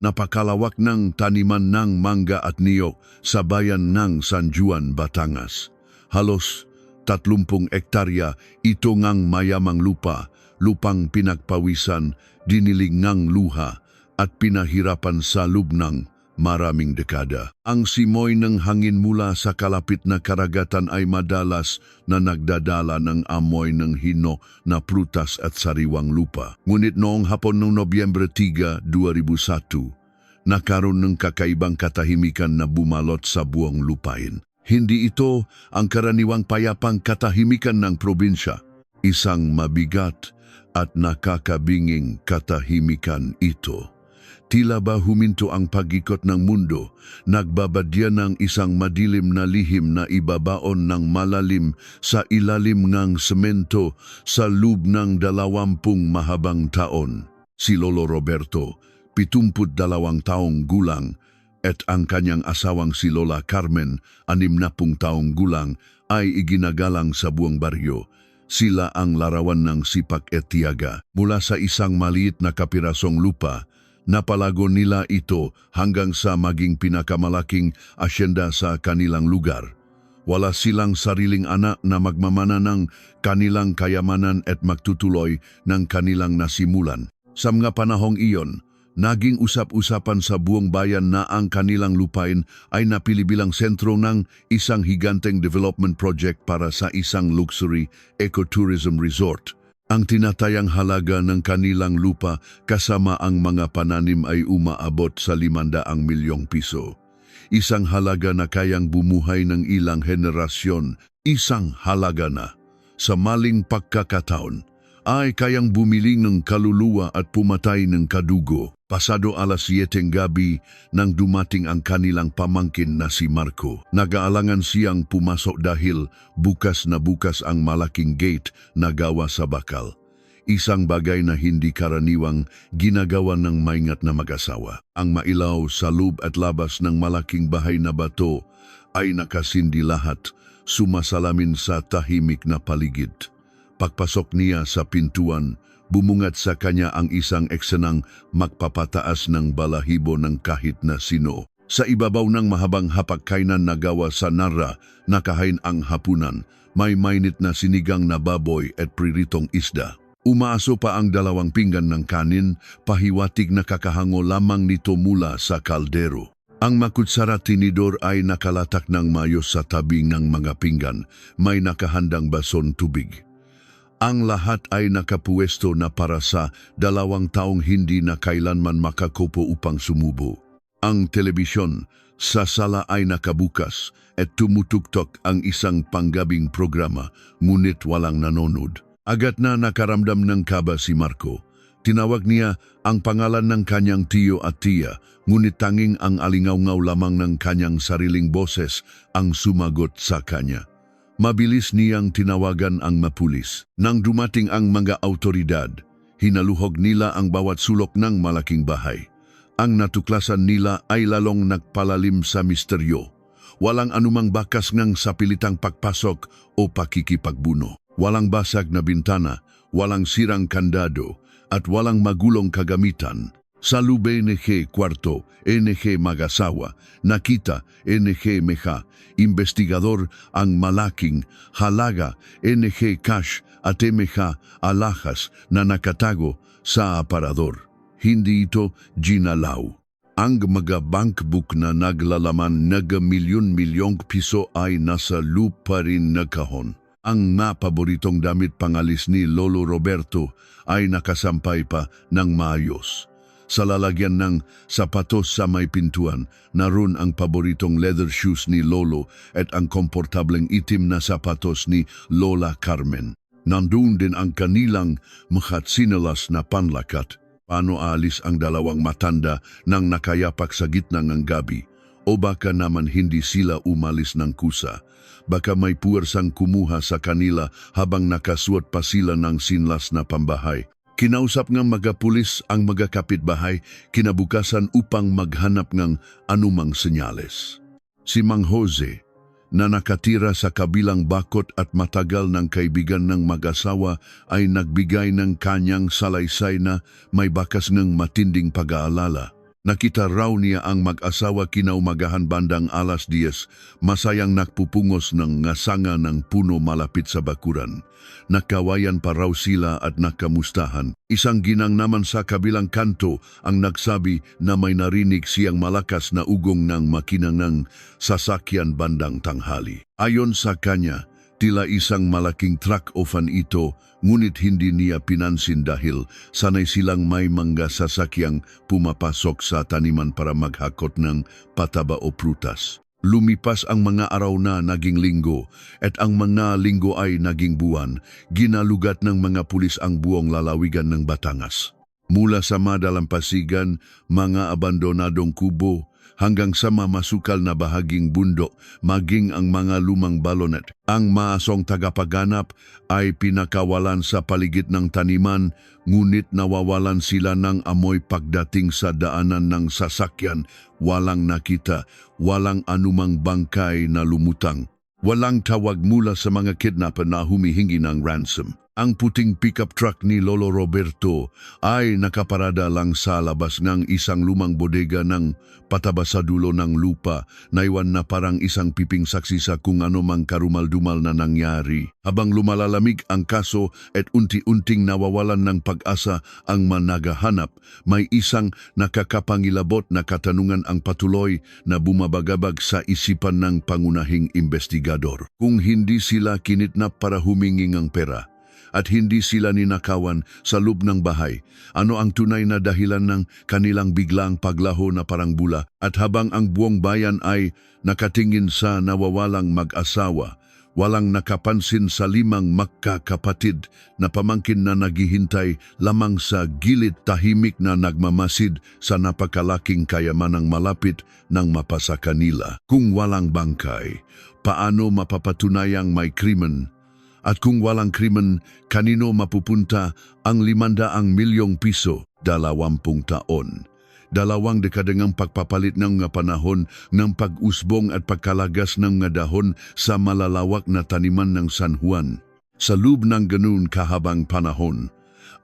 napakalawak ng taniman ng mangga at niyog sa bayan ng San Juan, Batangas. Halos 30 ektarya ito ngang mayamang lupa, lupang pinagpawisan, diniling ngang luha at pinahirapan sa lubnang maraming dekada. Ang simoy ng hangin mula sa kalapit na karagatan ay madalas na nagdadala ng amoy ng hino na prutas at sariwang lupa. Ngunit noong hapon ng Nobyembre 3, 2001, nakaroon ng kakaibang katahimikan na bumalot sa buong lupain. Hindi ito ang karaniwang payapang katahimikan ng probinsya. Isang mabigat at nakakabinging katahimikan ito. Tila ba huminto ang pag-ikot ng mundo, nagbabadya ng isang madilim na lihim na ibabaon ng malalim sa ilalim ng semento sa loob ng 20 mahabang taon. Si Lolo Roberto, 72 taong gulang, at ang kanyang asawang si Lola Carmen, 60 taong gulang, ay iginagalang sa buong baryo. Sila ang larawan ng sipak at tiyaga. Mula sa isang maliit na kapirasong lupa, napalago nila ito hanggang sa maging pinakamalaking asyenda sa kanilang lugar. Wala silang sariling anak na magmamana ng kanilang kayamanan at magtutuloy ng kanilang nasimulan. Sa mga panahong iyon, naging usap-usapan sa buong bayan na ang kanilang lupain ay napili bilang sentro ng isang higanteng development project para sa isang luxury ecotourism resort. Ang tinatayang halaga ng kanilang lupa kasama ang mga pananim ay umaabot sa 500 milyong piso. Isang halaga na kayang bumuhay ng ilang henerasyon, isang halaga na sa maling pagkakataon ay kayang bumili ng kaluluwa at pumatay ng kadugo. Pasado alas 7 gabi nang dumating ang kanilang pamangkin na si Marco. Nag-aalangan siyang pumasok dahil bukas na bukas ang malaking gate na gawa sa bakal. Isang bagay na hindi karaniwang ginagawa ng maingat na mag-asawa. Ang mailaw sa loob at labas ng malaking bahay na bato ay nakasindi lahat, sumasalamin sa tahimik na paligid. Pagpasok niya sa pintuan, bumungat sa kanya ang isang eksenang magpapataas ng balahibo ng kahit na sino. Sa ibabaw ng mahabang hapagkainan na gawa sa narra, nakahain ang hapunan, may mainit na sinigang na baboy at priritong isda. Umaaso pa ang 2 pinggan ng kanin, pahiwatig na kakahango lamang nito mula sa kaldero. Ang makutsara tinidor ay nakalatak ng mayos sa tabi ng mga pinggan, may nakahandang bason tubig. Ang lahat ay nakapuesto na para sa 2 taong hindi na kailanman makakopo upang sumubo. Ang telebisyon sa sala ay nakabukas at tumutugtok ang isang panggabing programa, ngunit walang nanonood. Agad na nakaramdam ng kaba si Marco. Tinawag niya ang pangalan ng kanyang tiyo at tiya, ngunit tanging ang alingaw-ngaw lamang ng kanyang sariling boses ang sumagot sa kanya. Mabilis niyang tinawagan ang mapulis. Nang dumating ang mga autoridad, hinaluhog nila ang bawat sulok ng malaking bahay. Ang natuklasan nila ay lalong nagpalalim sa misteryo. Walang anumang bakas ng sapilitang pagpasok o pakikipagbuno. Walang basag na bintana, walang sirang kandado, at walang magulong kagamitan. Sa loob NG Kwarto, NG Mag-asawa, nakita NG Meja, investigador ang malaking halaga NG Cash at MG Alahas na nakatago sa aparador. Hindi ito ginalaw. Ang mga bankbook na naglalaman ng milyon-milyong piso ay nasa lupa rin na kahon. Ang paboritong damit pangalis ni Lolo Roberto ay nakasampay pa ng maayos. Sa lalagyan ng sapatos sa may pintuan, naroon ang paboritong leather shoes ni Lolo at ang komportableng itim na sapatos ni Lola Carmen. Nandun din ang kanilang makatsinalas na panlakat. Paano aalis ang 2 matanda nang nakayapak sa gitna ng gabi? O baka naman hindi sila umalis ng kusa? Baka may puwersang kumuha sa kanila habang nakasuot pa sila ng sinlas na pambahay. Kinausap ng mga pulis ang mga kapitbahay kinabukasan upang maghanap ng anumang senyales. Si Mang Jose, na nakatira sa kabilang bakod at matagal ng kaibigan ng mag-asawa, ay nagbigay ng kanyang salaysay na may bakas ng matinding pag-aalala. Nakita raw niya ang mag-asawa kinaumagahan bandang alas 10, masayang nakpupungos ng ngasanga ng puno malapit sa bakuran. Nakawayan pa raw sila at nakamustahan. Isang ginang naman sa kabilang kanto ang nagsabi na may narinig siyang malakas na ugong ng makinang ng sasakyan bandang tanghali. Ayon sa kanya, tila isang malaking truck o van ito, ngunit hindi niya pinansin dahil sanay silang may mga sasakyang pumapasok sa taniman para maghakot ng pataba o prutas. Lumipas ang mga araw na naging linggo at ang mga linggo ay naging buwan, ginalugat ng mga pulis ang buong lalawigan ng Batangas. Mula sa madalampasigan, mga abandonadong kubo, hanggang sa mamasukal na bahaging bundok, maging ang mga lumang balonet. Ang maasong tagapaganap ay pinakawalan sa paligid ng taniman, ngunit nawawalan sila ng amoy pagdating sa daanan ng sasakyan. Walang nakita, walang anumang bangkay na lumutang. Walang tawag mula sa mga kidnapper na humihingi ng ransom. Ang puting pickup truck ni Lolo Roberto ay nakaparada lang sa labas ng isang lumang bodega ng pataba sa dulo ng lupa, naiwan na parang isang piping saksi sa kung ano mang karumal-dumal na nangyari. Habang lumalalamig ang kaso at unti-unting nawawalan ng pag-asa ang managahanap, may isang nakakapangilabot na katanungan ang patuloy na bumabagabag sa isipan ng pangunahing investigador. Kung hindi sila kinidnap para humingi ng pera, at hindi sila ninakawan sa loob ng bahay, ano ang tunay na dahilan ng kanilang biglang paglaho na parang bula? At habang ang buong bayan ay nakatingin sa nawawalang mag-asawa, walang nakapansin sa 5 magkakapatid na pamangkin na naghihintay lamang sa gilid, tahimik na nagmamasid sa napakalaking kayamanang malapit ng mapasa kanila. Kung walang bangkay, paano mapapatunayang may krimen? At kung walang krimen, kanino mapupunta ang 500 milyong piso? 20 taon. 2 dekadengang pagpapalit ng nga panahon ng pag-usbong at pagkalagas ng nga dahon sa malalawak na taniman ng San Juan. Sa loob ng ganun kahabang panahon,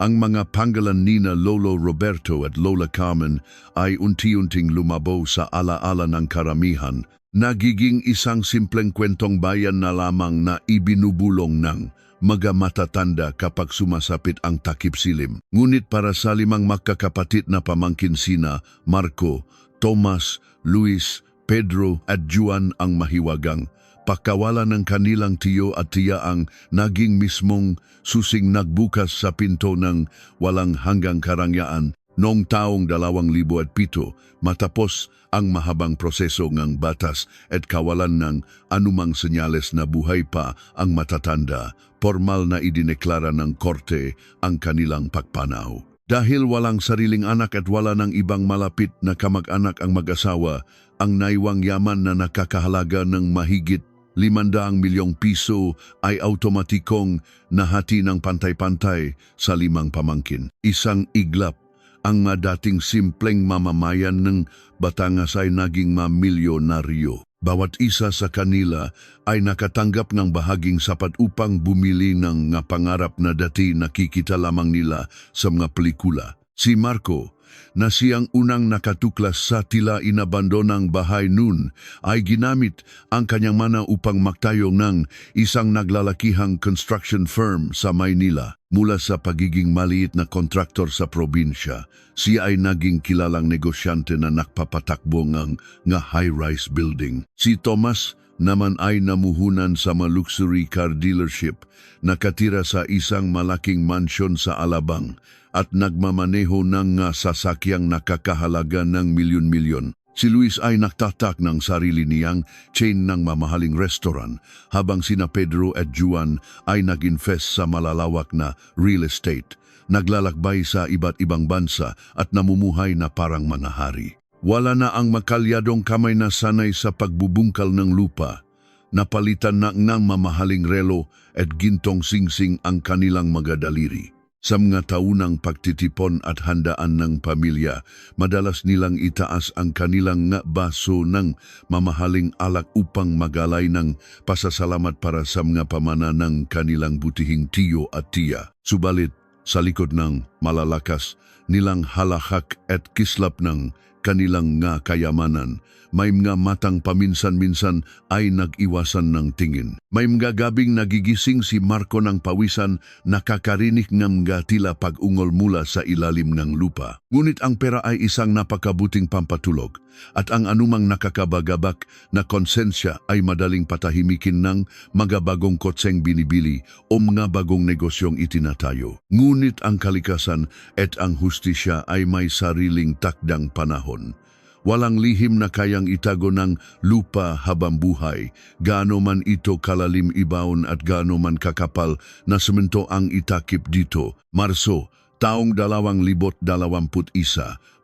ang mga panggalan nina Lolo Roberto at Lola Carmen ay unti-unting lumabaw sa alaala ng karamihan. Nagiging isang simpleng kwentong bayan na lamang na ibinubulong ng mga matatanda kapag sumasapit ang takip silim. Ngunit para sa 5 magkakapatid na pamangkin sina Marco, Tomas, Luis, Pedro at Juan ang mahiwagang, pagkawala ng kanilang tiyo at tiya ang naging mismong susing nagbukas sa pinto ng walang hanggang karangyaan noong taong 2007 matapos ang mahabang proseso ng batas at kawalan ng anumang senyales na buhay pa ang matatanda, formal na idineklara ng korte ang kanilang pagpanaw. Dahil walang sariling anak at wala ng ibang malapit na kamag-anak ang mag-asawa, ang naiwang yaman na nakakahalaga ng mahigit 500 milyong piso ay automatikong nahati ng pantay-pantay sa 5 pamangkin. Isang iglap, ang dating simpleng mamamayan ng Batangas ay naging mamilyonaryo. Bawat isa sa kanila ay nakatanggap ng bahaging sapat upang bumili ng nga pangarap na dati nakikita lamang nila sa mga pelikula. Si Marco, na siyang unang nakatuklas sa tila inabandonang bahay noon, ay ginamit ang kanyang mana upang magtayo ng isang naglalakihang construction firm sa Maynila. Mula sa pagiging maliit na kontraktor sa probinsya, siya ay naging kilalang negosyante na nakpapatakbo ng high-rise building. Si Thomas naman ay namuhunan sa luxury car dealership, nakatira sa isang malaking mansyon sa Alabang at nagmamaneho ng sasakyang nakakahalaga ng milyon-milyon. Si Luis ay nagtatak ng sarili niyang chain ng mamahaling restaurant, habang sina Pedro at Juan ay nag-invest sa malalawak na real estate, naglalakbay sa iba't ibang bansa at namumuhay na parang manahari. Wala na ang makalyadong kamay na sanay sa pagbubungkal ng lupa. Napalitan na ng mamahaling relo at gintong singsing ang kanilang mga daliri. Sa mga taunang pagtitipon at handaan ng pamilya, madalas nilang itaas ang kanilang baso ng mamahaling alak upang magalay ng pasasalamat para sa mga pamana ng kanilang butihing tiyo at tiya. Subalit, sa likod ng malalakas nilang halahak at kislap ng kanilang nga kayamanan. May mga matang paminsan-minsan ay nag-iwasan ng tingin. May mga gabing nagigising si Marco ng pawisan, nakakarinig ng mga tila pag-ungol mula sa ilalim ng lupa. Ngunit ang pera ay isang napakabuting pampatulog at ang anumang nakakabagabak na konsensya ay madaling patahimikin ng mga bagong kotseng binibili o mga bagong negosyong itinatayo. Ngunit ang kalikasan at ang hustisya ay may sariling takdang panahon. Walang lihim na kayang itago ng lupa habang buhay, gaano man ito kalalim ibaon at gaano man kakapal na semento ang itakip dito. Marso, taong 2021,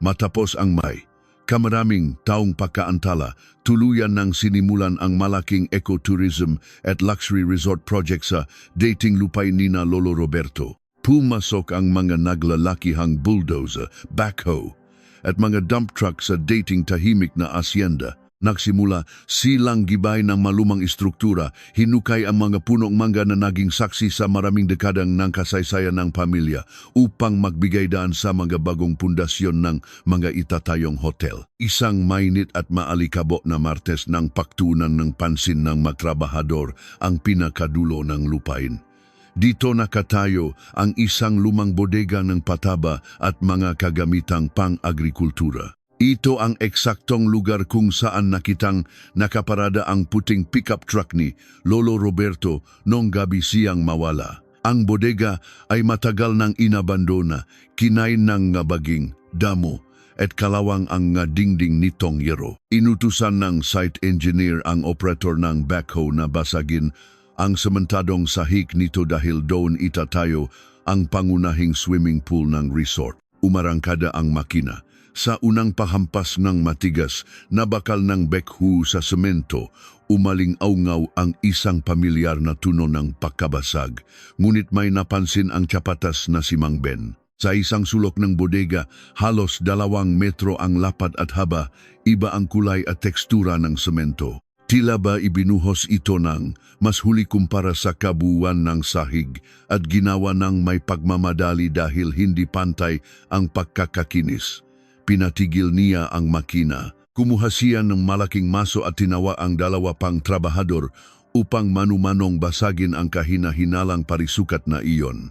matapos ang May. Kamaraming taong pagkaantala, tuluyan ng sinimulan ang malaking ecotourism at luxury resort project sa dating lupay nina Lolo Roberto. Pumasok ang mga naglalakihang bulldozer, backhoe, at mga dump truck sa dating tahimik na asyenda. Nagsimula silang gibay ng malumang istruktura, hinukay ang mga punong mangga na naging saksi sa maraming dekadang ng kasaysayan ng pamilya upang magbigay daan sa mga bagong pundasyon ng mga itatayong hotel. Isang mainit at maalikabok na Martes ng pagtuunan ng pansin ng matrabahador ang pinakadulo ng lupain. Dito nakatayo ang isang lumang bodega ng pataba at mga kagamitang pang-agrikultura. Ito ang eksaktong lugar kung saan nakitang nakaparada ang puting pickup truck ni Lolo Roberto noong gabi siyang mawala. Ang bodega ay matagal nang inabandona, kinain ng ngabaging, damo, at kalawang ang nga dingding nitong yero. Inutusan ng site engineer ang operator ng backhoe na basagin ang sementadong sahig nito dahil doon itatayo ang pangunahing swimming pool ng resort. Umarangkada ang makina. Sa unang pahampas ng matigas na bakal ng backhoe sa semento, umaling-aungaw ang isang pamilyar na tuno ng pagkabasag. Ngunit may napansin ang tsapatas na si Mang Ben. Sa isang sulok ng bodega, halos 2 metro ang lapad at haba, iba ang kulay at tekstura ng semento. Tila ba ibinuhos ito ng mas huli kumpara sa kabuuan ng sahig at ginawa ng may pagmamadali dahil hindi pantay ang pagkakakinis. Pinatigil niya ang makina. Kumuha siya ng malaking maso at tinawa ang 2 pang trabahador upang manumanong basagin ang kahina-hinalang parisukat na iyon.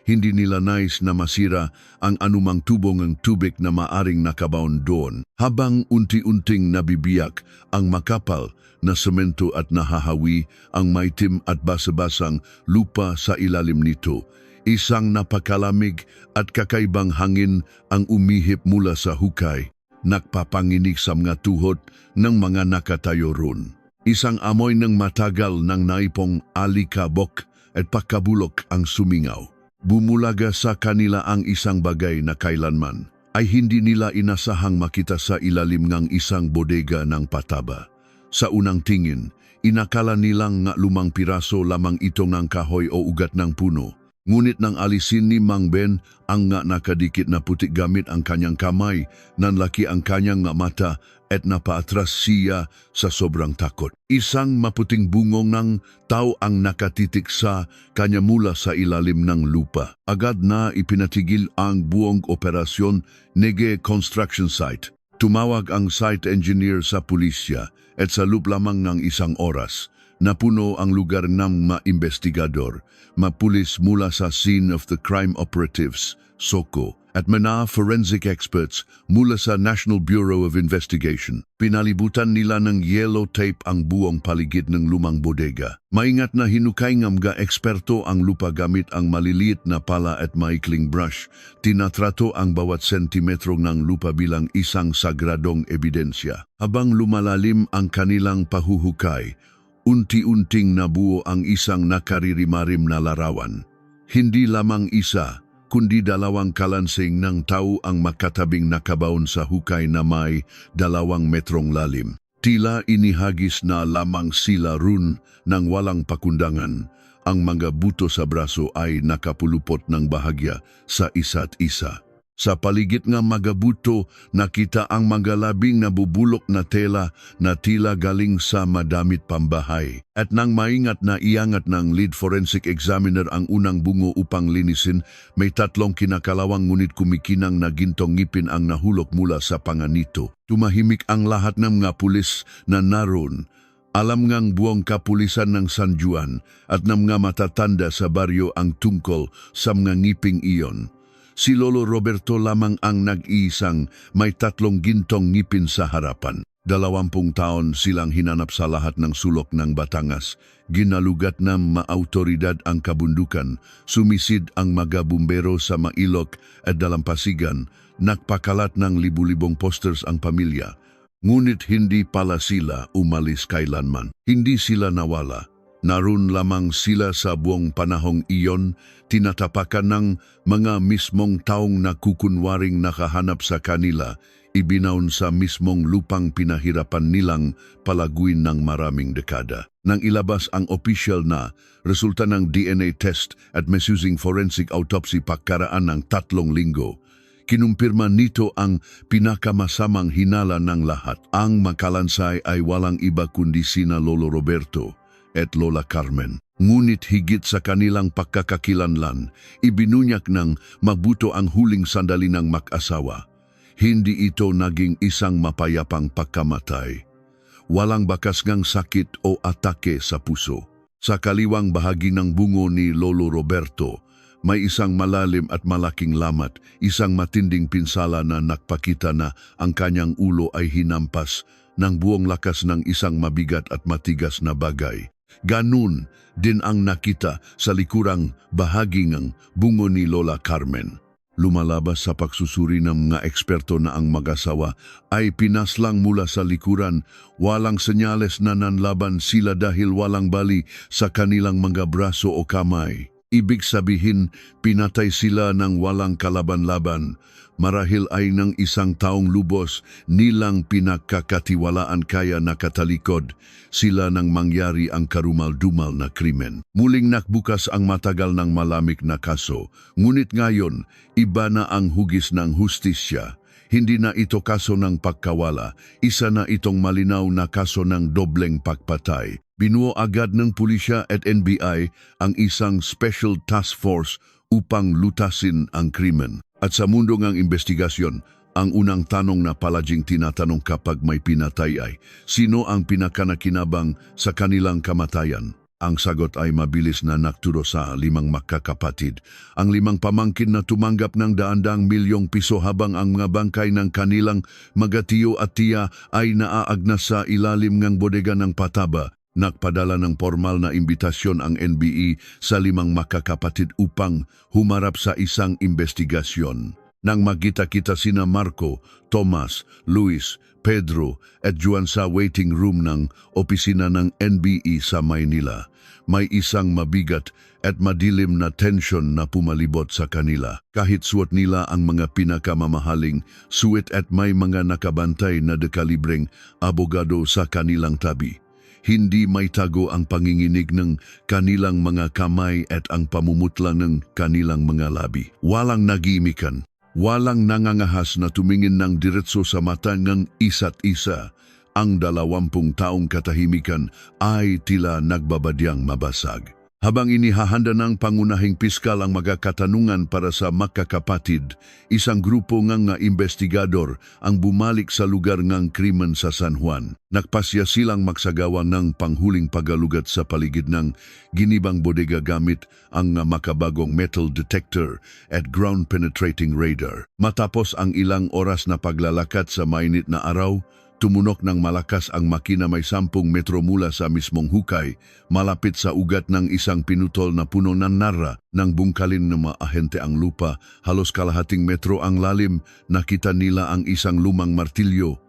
Hindi nila nais na masira ang anumang tubong ng tubig na maaring nakabaon doon. Habang unti-unting nabibiyak ang makapal na semento at nahahawi ang maitim at basa-basang lupa sa ilalim nito, isang napakalamig at kakaibang hangin ang umihip mula sa hukay, nagpapanginig sa mga tuhod ng mga nakatayo roon. Isang amoy ng matagal ng naipong alikabok at pakabulok ang sumingaw. Bumulaga sa kanila ang isang bagay na kailanman ay hindi nila inasahang makita sa ilalim ng isang bodega ng pataba. Sa unang tingin, inakala nilang nga lumang piraso lamang ito ng kahoy o ugat ng puno. Ngunit nang alisin ni Mang Ben ang nga nakadikit na putik gamit ang kanyang kamay, nanlaki ang kanyang nga mata at napaatras siya sa sobrang takot. Isang maputing bungong ng tao ang nakatitik sa kanya mula sa ilalim ng lupa. Agad na ipinatigil ang buong operasyon Nege Construction Site. Tumawag ang site engineer sa pulisya at sa loob lamang ng 1 oras, napuno ang lugar ng maimbestigador, mapulis mula sa Scene of the Crime Operatives, SOCO, at mga forensic experts mula sa National Bureau of Investigation. Pinalibutan nila ng yellow tape ang buong paligid ng lumang bodega. Maingat na hinukay ng mga eksperto ang lupa gamit ang maliliit na pala at maikling brush. Tinatrato ang bawat sentimetro ng lupa bilang isang sagradong ebidensya. Habang lumalalim ang kanilang pahuhukay, unti-unting nabuo ang isang nakaririmarim na larawan. Hindi lamang isa, kundi 2 kalansing ng tao ang makatabing nakabaon sa hukay na may 2 metrong lalim. Tila inihagis na lamang sila run ng walang pakundangan. Ang mga buto sa braso ay nakapulupot ng bahagya sa isa't isa. Sa paligid nga magabuto, nakita ang mga labing nabubulok na tela na tila galing sa madamit pambahay. At nang maingat na iangat ng lead forensic examiner ang unang bungo upang linisin, may 3 kinakalawang ngunit kumikinang na gintong ngipin ang nahulog mula sa panganito. Tumahimik ang lahat ng mga pulis na naroon. Alam ngang buong kapulisan ng San Juan at ng mga matatanda sa baryo ang tungkol sa mga ngiping iyon. Si Lolo Roberto lamang ang nag-iisang may 3 gintong ngipin sa harapan. 20 taon silang hinanap sa lahat ng sulok ng Batangas. Ginalugat ng maautoridad ang kabundukan. Sumisid ang mga bumbero sa Mailog at Dalampasigan. Nagpakalat ng libu-libong posters ang pamilya. Ngunit hindi pala sila umalis kailanman. Hindi sila nawala. Naroon lamang sila sa buong panahong iyon, tinatapakan ng mga mismong taong nakukunwaring nakahanap sa kanila, ibinaon sa mismong lupang pinahirapan nilang palaguin ng maraming dekada. Nang ilabas ang official na resulta ng DNA test at misusing forensic autopsy pagkaraan ng 3 linggo, kinumpirma nito ang pinakamasamang hinala ng lahat. Ang makalansay ay walang iba kundi sina Lolo Roberto at Lola Carmen. Ngunit higit sa kanilang pagkakakilanlan, ibinunyak ng mabuto ang huling sandali ng mag-asawa. Hindi ito naging isang mapayapang pagkamatay. Walang bakas ngang sakit o atake sa puso. Sa kaliwang bahagi ng bungo ni Lolo Roberto, may isang malalim at malaking lamat, isang matinding pinsala na nagpakita na ang kanyang ulo ay hinampas ng buong lakas ng isang mabigat at matigas na bagay. Ganun din ang nakita sa likurang bahagi ng bungo ni Lola Carmen. Lumalabas sa pagsusuri ng mga eksperto na ang mag-asawa ay pinaslang mula sa likuran. Walang senyales na nanlaban sila dahil walang bali sa kanilang mga braso o kamay. Ibig sabihin, pinatay sila ng walang kalaban-laban. Marahil ay ng isang taong lubos nilang pinagkakatiwalaan kaya nakatalikod sila nang mangyari ang karumal-dumal na krimen. Muling nakbukas ang matagal ng malamig na kaso, ngunit ngayon iba na ang hugis ng hustisya. Hindi na ito kaso ng pagkawala, isa na itong malinaw na kaso ng dobleng pagpatay. Binuo agad ng pulisya at NBI ang isang special task force upang lutasin ang krimen. At sa mundo ng investigasyon, ang unang tanong na palaging tinatanong kapag may pinatay ay, sino ang pinakanakinabang sa kanilang kamatayan? Ang sagot ay mabilis na nakturo sa 5 magkakapatid. Ang 5 pamangkin na tumanggap ng daan-daang milyong piso habang ang mga bangkay ng kanilang mga tiyo at tiya ay naaagnas sa ilalim ng bodega ng Pataba. Nagpadala ng formal na imbitasyon ang NBI sa 5 makakapatid upang humarap sa isang investigasyon. Nang magkita-kita sina Marco, Tomas, Luis, Pedro at Juan sa waiting room ng opisina ng NBI sa Maynila, may isang mabigat at madilim na tensyon na pumalibot sa kanila. Kahit suot nila ang mga pinakamamahaling suit at may mga nakabantay na dekalibreng abogado sa kanilang tabi, hindi may tago ang panginginig ng kanilang mga kamay at ang pamumutla ng kanilang mga labi. Walang nagimikan, walang nangangahas na tumingin ng diretso sa mata ng isa't isa. Ang 20 taong katahimikan ay tila nagbabadyang mabasag. Habang inihahanda ng pangunahing piskal ang mga katanungan para sa magkakapatid, isang grupo ng investigador ang bumalik sa lugar ng krimen sa San Juan. Nagpasya silang magsagawa ng panghuling pagalugat sa paligid ng ginibang bodega gamit ang makabagong metal detector at ground-penetrating radar. Matapos ang ilang oras na paglalakad sa mainit na araw, tumunok ng malakas ang makina may 10 metro mula sa mismong hukay, malapit sa ugat ng isang pinutol na puno ng narra. Nang bungkalin ng mga ahente ang lupa, halos kalahating metro ang lalim, nakita nila ang isang lumang martilyo.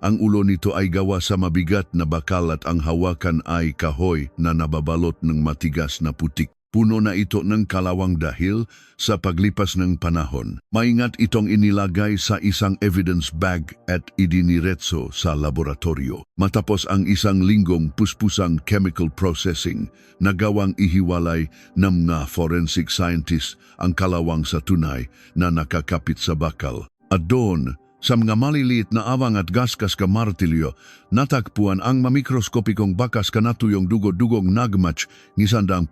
Ang ulo nito ay gawa sa mabigat na bakal at ang hawakan ay kahoy na nababalot ng matigas na putik. Puno na ito ng kalawang dahil sa paglipas ng panahon. Maingat itong inilagay sa isang evidence bag at idiniretso sa laboratorio. Matapos ang isang linggong puspusang chemical processing, nagawang ihiwalay ng mga forensic scientist ang kalawang sa tunay na nakakapit sa bakal. At doon, sa mga maliliit na awang at gaskas ka martilyo, natagpuan ang mamikroskopikong bakas kanatuyong dugo-dugong nagmatch ng 100%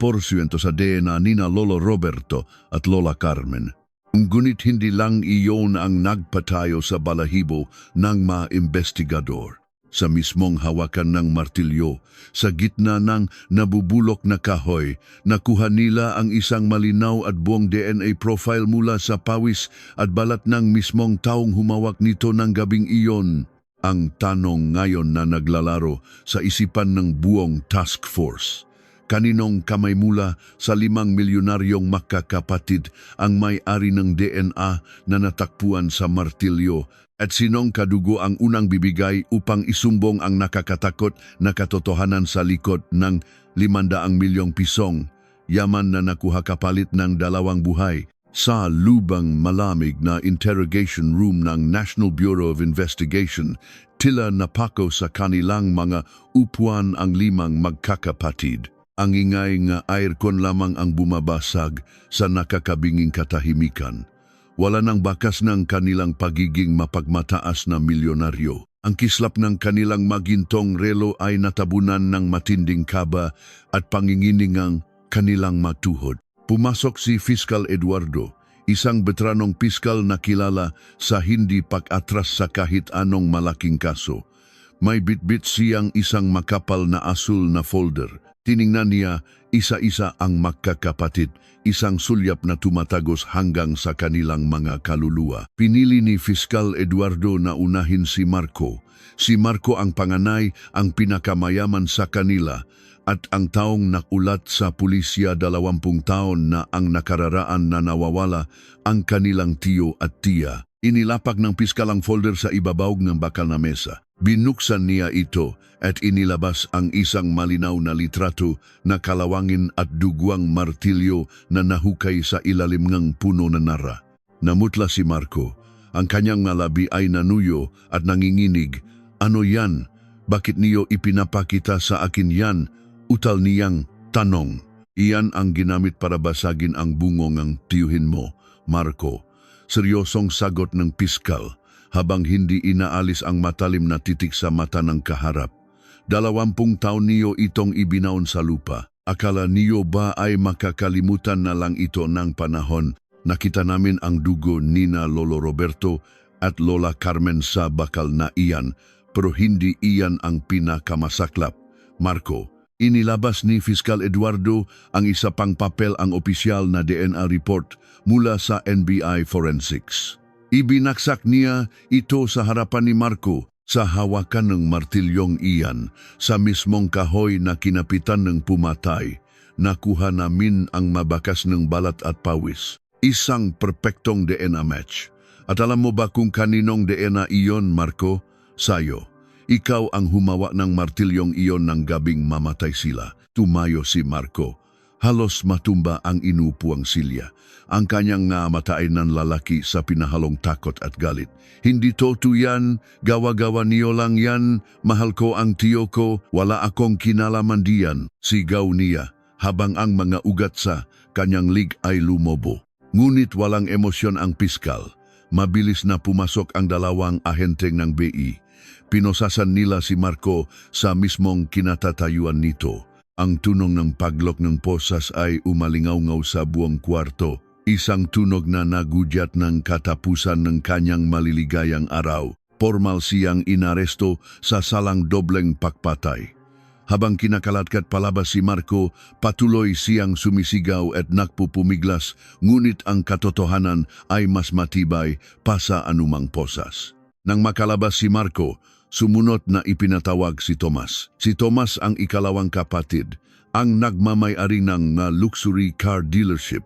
sa DNA nina Lolo Roberto at Lola Carmen. Ngunit hindi lang iyon ang nagpatayo sa balahibo ng mga investigador. Sa mismong hawakan ng martilyo, sa gitna ng nabubulok na kahoy, nakuha nila ang isang malinaw at buong DNA profile mula sa pawis at balat ng mismong taong humawak nito ng gabing iyon. Ang tanong ngayon na naglalaro sa isipan ng buong task force. Kaninong kamay mula sa 5 milyonaryong magkakapatid ang may-ari ng DNA na natakpuan sa martilyo at sinong kadugo ang unang bibigay upang isumbong ang nakakatakot na katotohanan sa likod ng 500 milyong pisong yaman na nakuha kapalit ng 2 buhay. Sa lubang malamig na interrogation room ng National Bureau of Investigation, tila napako sa kanilang mga upuan ang 5 magkakapatid. Ang ingay nga aircon lamang ang bumabasag sa nakakabinging katahimikan. Wala nang bakas ng kanilang pagiging mapagmataas na milyonaryo. Ang kislap ng kanilang magintong relo ay natabunan ng matinding kaba at panginginingang kanilang matuhod. Pumasok si Fiscal Eduardo, isang veteranong piskal na kilala sa hindi pag-atras sa kahit anong malaking kaso. May bitbit siyang isang makapal na asul na folder. Tiningnan niya isa-isa ang magkakapatid, isang sulyap na tumatagos hanggang sa kanilang mga kaluluwa. Pinili ni Fiscal Eduardo na unahin si Marco. Si Marco ang panganay, ang pinakamayaman sa kanila, at ang taong nakulat sa pulisya 20 taon na ang nakararaan na nawawala ang kanilang tiyo at tiya. Inilapak ng piskal ang folder sa ibabaw ng bakal na mesa. Binuksan niya ito at inilabas ang isang malinaw na litrato na kalawangin at dugwang martilyo na nahukay sa ilalim ng puno na nara. Namutla si Marco. Ang kanyang ngalabi ay nanuyo at nanginginig. Ano yan? Bakit niyo ipinapakita sa akin yan? Utal niyang tanong. Iyan ang ginamit para basagin ang bungong ng tiyuhin mo, Marco. Seryosong sagot ng piskal habang hindi inaalis ang matalim na titik sa mata ng kaharap. 20 taon niyo itong ibinaon sa lupa. Akala niyo ba ay makakalimutan na lang ito ng panahon? Nakita namin ang dugo nina Lolo Roberto at Lola Carmen sa bakal na iyan, pero hindi iyan ang pinakamasaklap. Marco, inilabas ni Fiscal Eduardo ang isa pang papel ang opisyal na DNA report mula sa NBI Forensics. Ibinaksak niya ito sa harapan ni Marco sa hawakan ng martilyong iyan sa mismong kahoy na kinapitan ng pumatay. Nakuha namin ang mabakas ng balat at pawis. Isang perpektong DNA match. At alam mo ba kung kaninong DNA iyon, Marco? Sayo. Ikaw ang humawa ng martilyong iyon ng gabing mamatay sila. Tumayo si Marco. Halos matumba ang inupuang silya. Ang kanyang namatay ng lalaki sa pinahalong takot at galit. Hindi totoo yan, gawa-gawa niyo lang yan, mahal ko ang tiyo ko, wala akong kinalaman diyan. Sigaw niya, habang ang mga ugat sa kanyang lig ay lumobo. Ngunit walang emosyon ang piskal. Mabilis na pumasok ang 2 ahenteng ng BI. Pinosasan nila si Marco sa mismong kinatatayuan nito. Ang tunog ng paglok ng posas ay umalingaw-ngaw sa buong kwarto. Isang tunog na nagudyat ng katapusan ng kanyang maliligayang araw. Formal siyang inaresto sa salang dobleng pakpatay. Habang kinakalatkat palabas si Marco, patuloy siyang sumisigaw at nagpupumiglas, ngunit ang katotohanan ay mas matibay pa sa anumang posas. Nang makalabas si Marco, sumunod na ipinatawag si Tomas. Si Tomas ang ikalawang kapatid, ang nagmamay-ari ng luxury car dealership.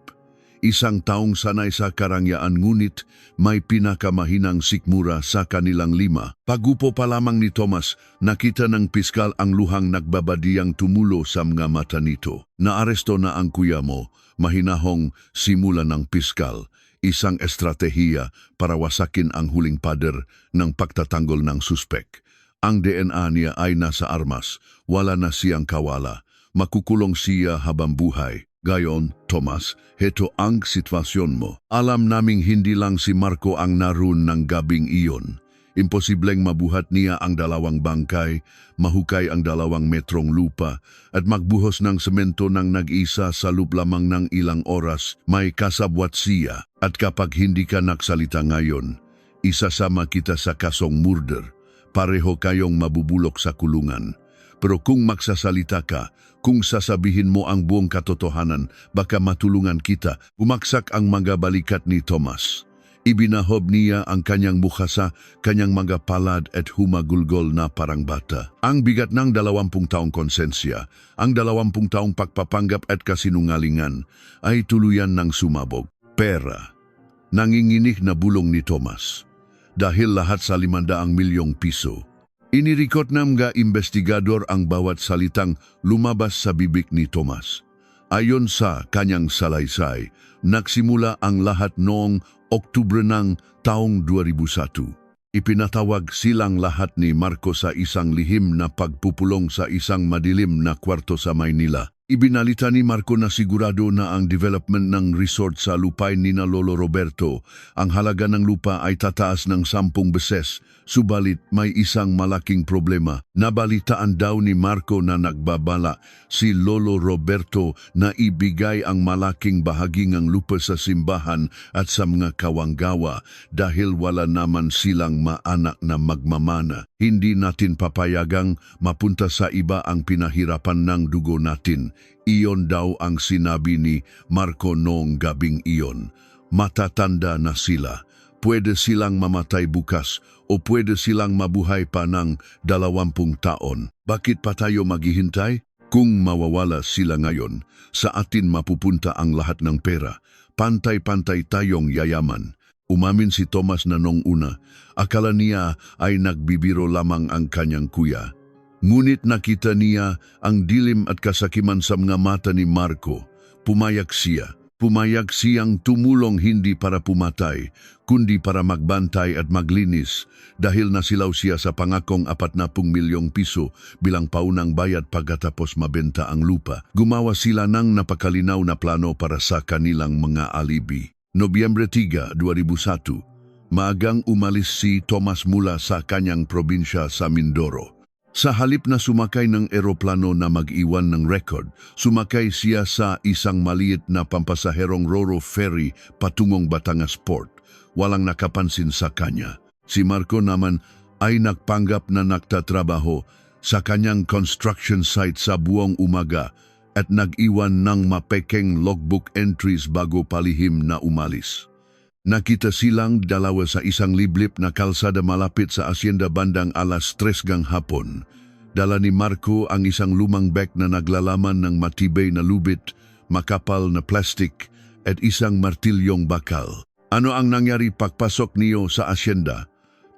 Isang taong sanay sa karangyaan ngunit may pinakamahinang sikmura sa kanilang lima. Pagupo pa lamang ni Tomas, nakita ng piskal ang luhang nagbabadiyang tumulo sa mga mata nito. Naaresto na ang kuya mo, mahinahong simula ng piskal. Isang estratehiya para wasakin ang huling pader ng pagtatanggol ng suspek. Ang DNA niya ay nasa armas, wala na siyang kawala. Makukulong siya habang buhay. Gayon, Tomas, heto ang sitwasyon mo. Alam naming hindi lang si Marco ang naroon ng gabing iyon. Imposibleng mabuhat niya ang dalawang bangkay, mahukay ang 2 metrong lupa, at magbuhos ng semento ng nag-isa sa loop lamang ng ilang oras. May kasabwat siya. At kapag hindi ka nagsalita ngayon, isasama kita sa kasong murder. Pareho kayong mabubulok sa kulungan. Pero kung magsasalita ka, kung sasabihin mo ang buong katotohanan, baka matulungan kita. Bumaksak ang mga balikat ni Tomas. Ibinahob niya ang kanyang mukha sa kanyang mga palad at humagulgol na parang bata. Ang bigat ng 20 taong konsensya, ang 20 taong pagpapanggap at kasinungalingan ay tuluyan ng sumabog. Pera. Nanginginig na bulong ni Tomas. Dahil lahat sa 500 milyong piso. Inirikot ng mga investigador ang bawat salitang lumabas sa bibig ni Tomas. Ayon sa kanyang salaysay, nagsimula ang lahat noong Oktubre ng taong 2001. Ipinatawag silang lahat ni Marco sa isang lihim na pagpupulong sa isang madilim na kwarto sa Maynila. Ibinalita ni Marco na sigurado na ang development ng resort sa lupain ni na Lolo Roberto. Ang halaga ng lupa ay tataas ng 10 beses, subalit may isang malaking problema. Nabalitaan daw ni Marco na nagbabala si Lolo Roberto na ibigay ang malaking bahagi ng lupa sa simbahan at sa mga kawanggawa dahil wala naman silang maanak na magmamana. Hindi natin papayagang mapunta sa iba ang pinahirapan ng dugo natin. Iyon daw ang sinabi ni Marco noong gabing iyon. Matatanda na sila. Pwede silang mamatay bukas o pwede silang mabuhay pa ng 20 taon. Bakit pa tayo maghihintay? Kung mawawala sila ngayon, sa atin mapupunta ang lahat ng pera. Pantay-pantay tayong yayaman. Umamin si Tomas na nung una, akala niya ay nagbibiro lamang ang kanyang kuya. Ngunit nakita niya ang dilim at kasakiman sa mga mata ni Marco. Pumayag siya. Pumayag siyang tumulong hindi para pumatay, kundi para magbantay at maglinis dahil nasilaw siya sa pangakong 40 milyong piso bilang paunang bayad pagkatapos mabenta ang lupa. Gumawa sila ng napakalinaw na plano para sa kanilang mga alibi. Nobyembre 3, 2001, maagang umalis si Tomas mula sa kanyang probinsya sa Mindoro. Sa halip na sumakay ng eroplano na mag-iwan ng record, sumakay siya sa isang maliit na pampasaherong Roro ferry patungong Batangas Port. Walang nakapansin sa kanya. Si Marco naman ay nagpanggap na nagtatrabaho sa kanyang construction site sa buong umaga at nag-iwan ng mapekeng logbook entries bago palihim na umalis. Nakita silang dalawa sa isang liblib na kalsada malapit sa asyenda bandang alas 3 gang hapon. Dala ni Marco ang isang lumang bag na naglalaman ng matibay na lubid, makapal na plastik at isang martilyong bakal. Ano ang nangyari pagpasok niyo sa asyenda?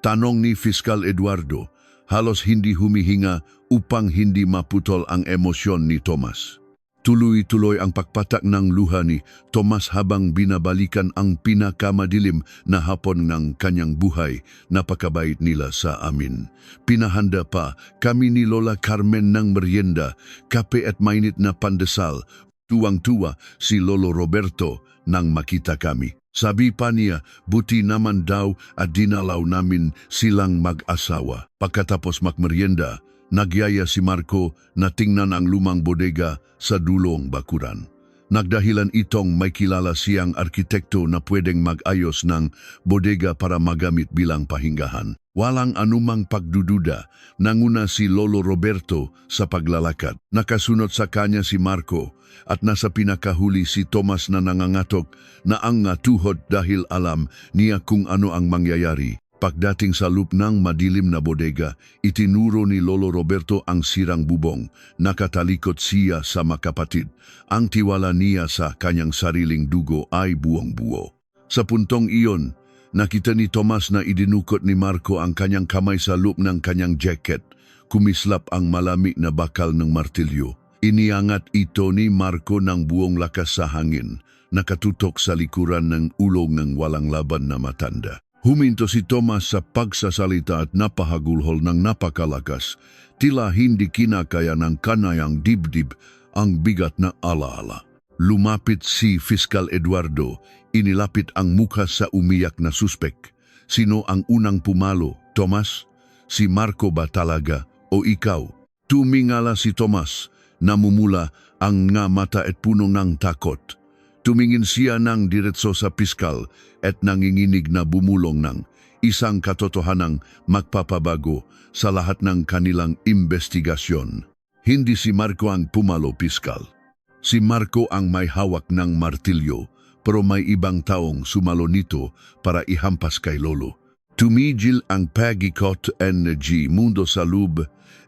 Tanong ni Fiskal Eduardo, halos hindi humihinga upang hindi maputol ang emosyon ni Tomas. Tuloy-tuloy ang pagpatak ng luha ni Tomas habang binabalikan ang pinakamadilim na hapon ng kanyang buhay. Napakabait nila sa amin. Pinahanda pa kami ni Lola Carmen ng merienda, kape at mainit na pandesal. Tuwang-tuwa si Lolo Roberto nang makita kami. Sabi pa niya, buti naman daw at dinalaw namin silang mag-asawa. Pagkatapos magmerienda, nagyaya si Marco na tingnan ang lumang bodega sa dulong bakuran. Nagdahilan itong may kilala siyang arkitekto na pwedeng mag-ayos ng bodega para magamit bilang pahinggahan. Walang anumang pagdududa, nanguna si Lolo Roberto sa paglalakad. Nakasunod sa kanya si Marco at nasa pinakahuli si Tomas na nangangatok na ang tuhod dahil alam niya kung ano ang mangyayari. Pagdating sa loob ng madilim na bodega, itinuro ni Lolo Roberto ang sirang bubong. Nakatalikod siya sa makapatid. Ang tiwala niya sa kanyang sariling dugo ay buong-buo. Sa puntong iyon, nakita ni Tomas na idinukot ni Marco ang kanyang kamay sa loob ng kanyang jacket. Kumislap ang malamig na bakal ng martilyo. Iniangat ito ni Marco ng buong lakas sa hangin, nakatutok sa likuran ng ulo ng walang laban na matanda. Huminto si Tomas sa pagsasalita at napahagulhol ng napakalakas, tila hindi kinakaya ng kanayang dibdib ang bigat na alaala. Lumapit si Fiscal Eduardo, inilapit ang mukha sa umiyak na suspek. Sino ang unang pumalo, Tomas? Si Marco ba talaga o ikaw? Tumingala si Tomas, namumula ang nga mata at puno ng takot. Tumingin siya ng diretso sa piskal at nanginginig na bumulong ng isang katotohanang magpapabago sa lahat ng kanilang investigasyon. Hindi si Marco ang pumalo, piskal. Si Marco ang may hawak ng martilyo, pero may ibang taong sumalo nito para ihampas kay Lolo. Tumigil ang pag-ikot energy mundo sa loob,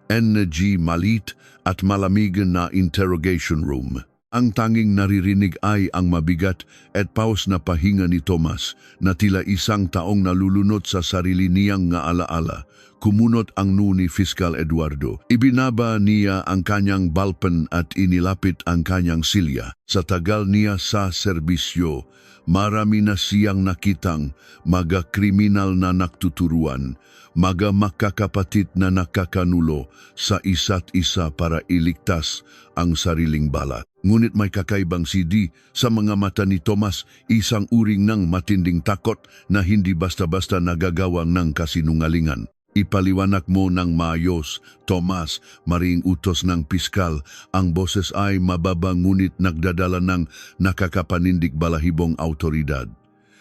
energy malit at malamig na interrogation room. Ang tanging naririnig ay ang mabigat at paus na pahinga ni Tomas na tila isang taong nalulunod sa sarili niyang nga alaala. Kumunot ang noo ni Fiscal Eduardo. Ibinaba niya ang kanyang balpen at inilapit ang kanyang silya. Sa tagal niya sa serbisyo, marami na siyang nakitang mga kriminal na naktuturuan, mga makakapatid na nakakanulo sa isa't isa para iligtas ang sariling balat. Ngunit may kakaibang CD sa mga mata ni Tomas, isang uring ng matinding takot na hindi basta-basta nagagawang ng kasinungalingan. Ipaliwanag mo ng maayos, Tomas, maring utos ng piskal. Ang boses ay mababa ngunit nagdadala ng nakakapanindig balahibong autoridad.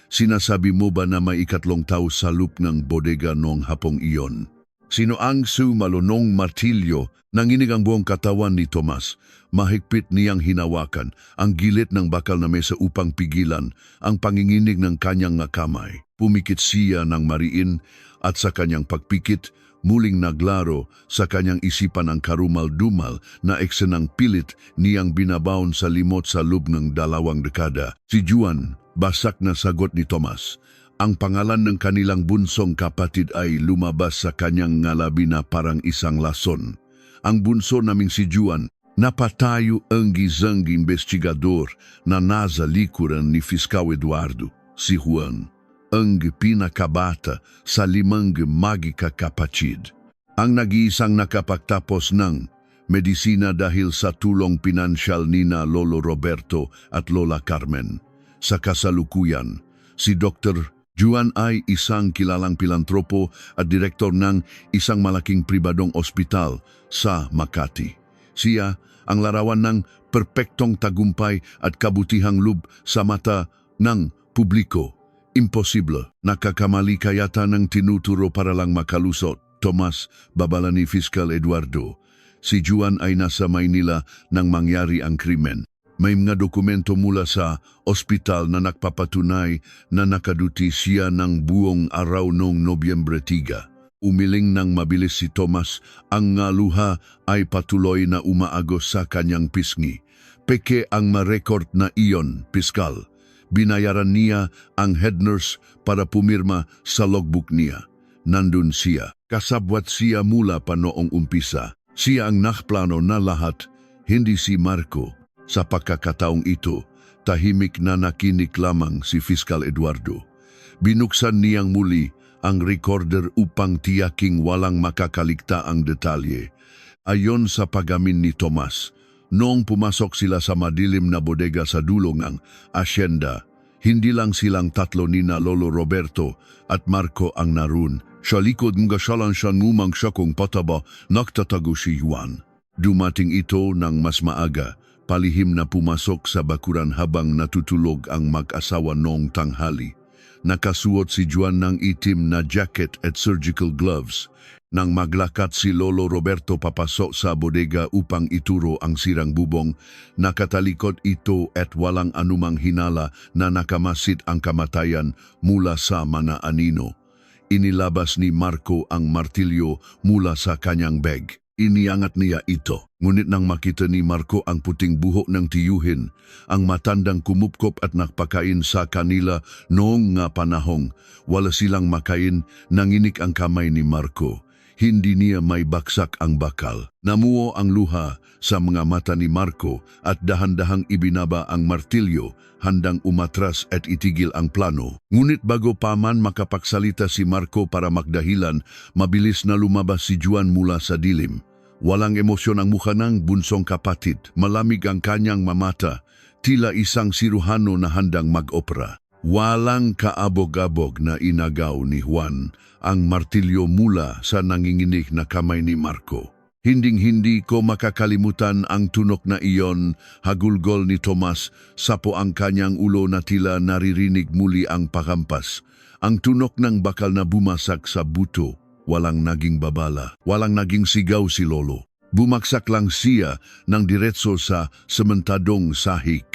Sinasabi mo ba na may ikatlong tao sa loob ng bodega noong hapong iyon? Sino ang sumalunong martilyo? Nanginig ang buong katawan ni Tomas. Mahigpit niyang hinawakan ang gilid ng bakal na mesa upang pigilan ang panginginig ng kanyang kamay. Pumikit siya ng mariin at sa kanyang pagpikit, muling naglaro sa kanyang isipan ang karumal-dumal na eksenang pilit niyang binabaon sa limot sa loob ng 2 dekada. Si Juan, basak na sagot ni Tomas. Ang pangalan ng kanilang bunsong kapatid ay lumabas sa kanyang ngalabi na parang isang lason. Ang bunso naming si Juan, napatayo ang gizang investigador na nasa likuran ni Fiscal Eduardo. Si Juan, ang pinakabata sa 5 magkakapatid. Ang nag-iisang nakapagtapos ng medisina dahil sa tulong pinansyal ni na Lolo Roberto at Lola Carmen. Sa kasalukuyan, si Dr. Juan ay isang kilalang pilantropo at direktor ng isang malaking pribadong ospital sa Makati. Siya ang larawan ng perpektong tagumpay at kabutihang loob sa mata ng publiko. Imposible, nakakamali kayata ng tinuturo para lang makalusot. Tomas, babala ni Fiscal Eduardo. Si Juan ay nasa Maynila nang mangyari ang krimen. May mga dokumento mula sa ospital na nagpapatunay na nakaduti siya ng buong araw noong Nobyembre 3. Umiling ng mabilis si Tomas, ang luha ay patuloy na umaagos sa kanyang pisngi. Peke ang ma-record na iyon, piskal. Binayaran niya ang head nurse para pumirma sa logbook niya. Nandun siya. Kasabwat siya mula pa noong umpisa. Siya ang nakplano na lahat, hindi si Marco. Sa pagkakataong ito, tahimik na nakinig lamang si Fiscal Eduardo. Binuksan niyang muli ang recorder upang tiyaking walang makakaligta ang detalye. Ayon sa pagamin ni Tomas, noong pumasok sila sa madilim na bodega sa dulo ng asyenda, hindi lang silang tatlo ni na Lolo Roberto at Marco ang narun. Sa likod ng gasalan siya ngumang siya kung pataba, nagtatago si Juan. Dumating ito ng mas maaga, palihim na pumasok sa bakuran habang natutulog ang mag-asawa noong tanghali. Nakasuot si Juan ng itim na jacket at surgical gloves. Nang maglakat si Lolo Roberto papasok sa bodega upang ituro ang sirang bubong, nakatalikod ito at walang anumang hinala na nakamasid ang kamatayan mula sa mga anino. Inilabas ni Marco ang martilyo mula sa kanyang bag. Iniangat niya ito. Ngunit nang makita ni Marco ang puting buhok ng tiyuhin, ang matandang kumupkop at nakpakain sa kanila noong nga panahong, wala silang makain, nanginik ang kamay ni Marco. Hindi niya may baksak ang bakal. Namuo ang luha sa mga mata ni Marco at dahan-dahang ibinaba ang martilyo, handang umatras at itigil ang plano. Ngunit bago pa man makapagsalita si Marco para magdahilan, mabilis na lumabas si Juan mula sa dilim. Walang emosyon ang mukha ng bunsong kapatid. Malamig ang kanyang mamata, tila isang siruhano na handang mag-opera. Walang kaabog-abog na inagaw ni Juan ang martilyo mula sa nanginginig na kamay ni Marco. Hinding-hindi ko makakalimutan ang tunok na iyon, hagulgol ni Tomas, sapo ang kanyang ulo na tila naririnig muli ang pakampas. Ang tunok ng bakal na bumasak sa buto, walang naging babala, walang naging sigaw si Lolo. Bumaksak lang siya ng diretso sa sementadong sahig.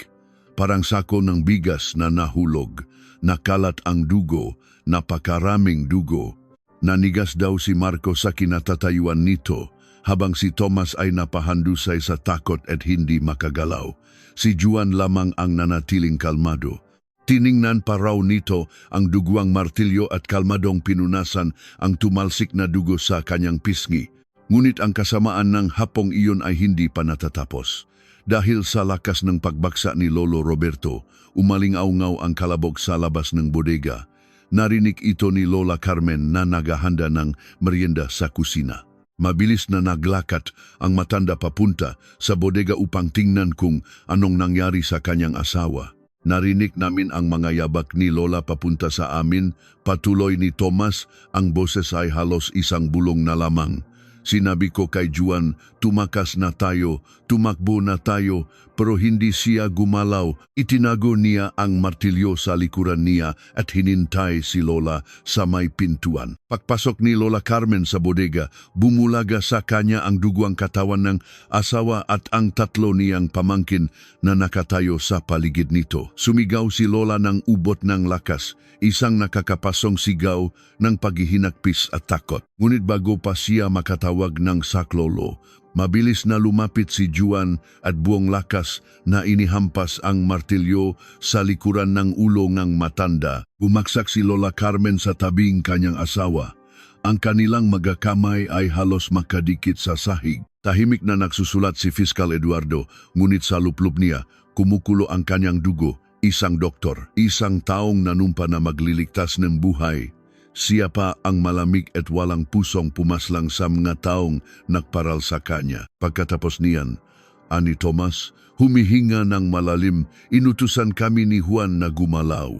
Parang sako ng bigas na nahulog, nakalat ang dugo, napakaraming dugo. Nanigas daw si Marco sa kinatatayuan nito, habang si Tomas ay napahandusay sa takot at hindi makagalaw. Si Juan lamang ang nanatiling kalmado. Tiningnan pa raw nito ang duguang martilyo at kalmadong pinunasan ang tumalsik na dugo sa kanyang pisngi. Ngunit ang kasamaan ng hapong iyon ay hindi pa natatapos. Dahil sa lakas ng pagbaksa ni Lolo Roberto, umalingaw-ngaw ang kalabog sa labas ng bodega. Narinig ito ni Lola Carmen na naghahanda ng merienda sa kusina. Mabilis na naglakat ang matanda papunta sa bodega upang tingnan kung anong nangyari sa kanyang asawa. Narinig namin ang mga yabak ni Lola papunta sa amin, patuloy ni Tomas, ang boses ay halos isang bulong na lamang. Sinabi ko kay Juan, tumakas na tayo, tumakbo na tayo, pero hindi siya gumalaw. Itinago niya ang martilyo sa likuran niya at hinintay si Lola sa may pintuan. Pagpasok ni Lola Carmen sa bodega, bumulaga sa kanya ang duguang katawan ng asawa at ang tatlo niyang pamangkin na nakatayo sa paligid nito. Sumigaw si Lola ng ubot ng lakas, isang nakakapasong sigaw ng paghihinakpis at takot. Ngunit bago pa siya makatawag ng saklolo, mabilis na lumapit si Juan at buong lakas na inihampas ang martilyo sa likuran ng ulo ng matanda. Bumaksak si Lola Carmen sa tabing kanyang asawa. Ang kanilang magakamay ay halos makadikit sa sahig. Tahimik na nagsusulat si Fiscal Eduardo, ngunit sa luplup niya, kumukulo ang kanyang dugo. Isang doktor, isang taong nanumpa na magliligtas ng buhay. Siya pa ang malamig at walang pusong pumaslang sa mga taong nagparal sa kanya. Pagkatapos niyan, ani Tomas, humihinga ng malalim, inutusan kami ni Juan na gumalaw.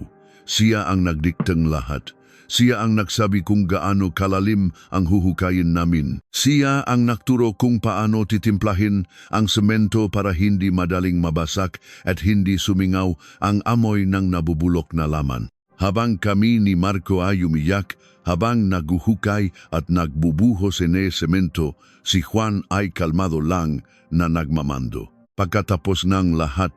Siya ang nagdiktang lahat. Siya ang nagsabi kung gaano kalalim ang huhukayin namin. Siya ang nagturo kung paano titimplahin ang semento para hindi madaling mabasak at hindi sumingaw ang amoy ng nabubulok na laman. Habang kami ni Marco ay umiyak, habang naguhukay at nagbubuhos ng semento, si Juan ay kalmado lang na nagmamando. Pagkatapos ng lahat,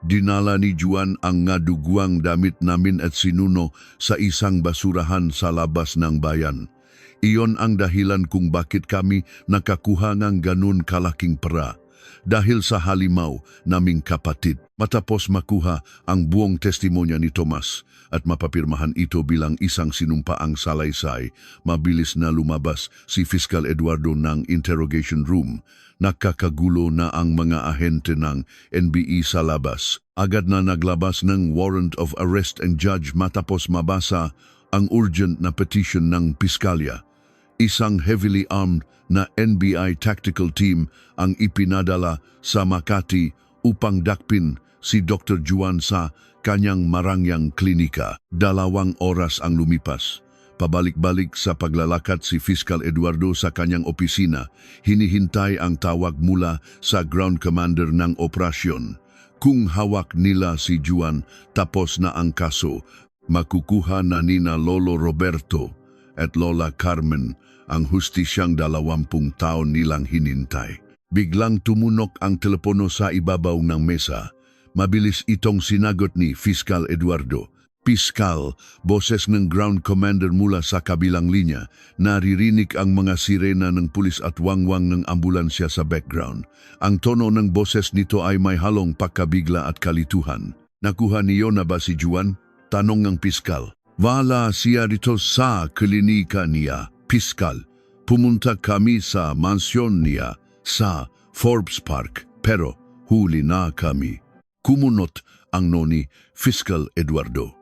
dinala ni Juan ang duguang damit namin at sinuno sa isang basurahan sa labas ng bayan. Iyon ang dahilan kung bakit kami nakakuha ng ganun kalaking pera. Dahil sa halimaw naming kapatid. Matapos makuha ang buong testimonya ni Tomas at mapapirmahan ito bilang isang sinumpaang salaysay, mabilis na lumabas si Fiscal Eduardo ng interrogation room. Nakakagulo na ang mga ahente ng NBI sa labas. Agad na naglabas ng warrant of arrest ang judge matapos mabasa ang urgent na petition ng piskalya. Isang heavily armed na NBI tactical team ang ipinadala sa Makati upang dakpin si Dr. Juan sa kanyang marangyang klinika. 2 oras ang lumipas. Pabalik-balik sa paglalakad si Fiscal Eduardo sa kanyang opisina, hinihintay ang tawag mula sa ground commander ng operasyon. Kung hawak nila si Juan, tapos na ang kaso, makukuha na nina Lolo Roberto at Lola Carmen ang hustisyang 20 taon nilang hinintay. Biglang tumunok ang telepono sa ibabaw ng mesa. Mabilis itong sinagot ni Fiscal Eduardo. Piskal, boses ng ground commander mula sa kabilang linya, naririnig ang mga sirena ng pulis at wangwang ng ambulansya sa background. Ang tono ng boses nito ay may halong pagkabigla at kalituhan. Nakuha niyo na ba si Juan? Tanong ng piskal. Wala siya dito sa klinika niya, piskal. Pumunta kami sa mansyon niya sa Forbes Park, pero huli na kami. Kumunot ang noni, Fiscal Eduardo.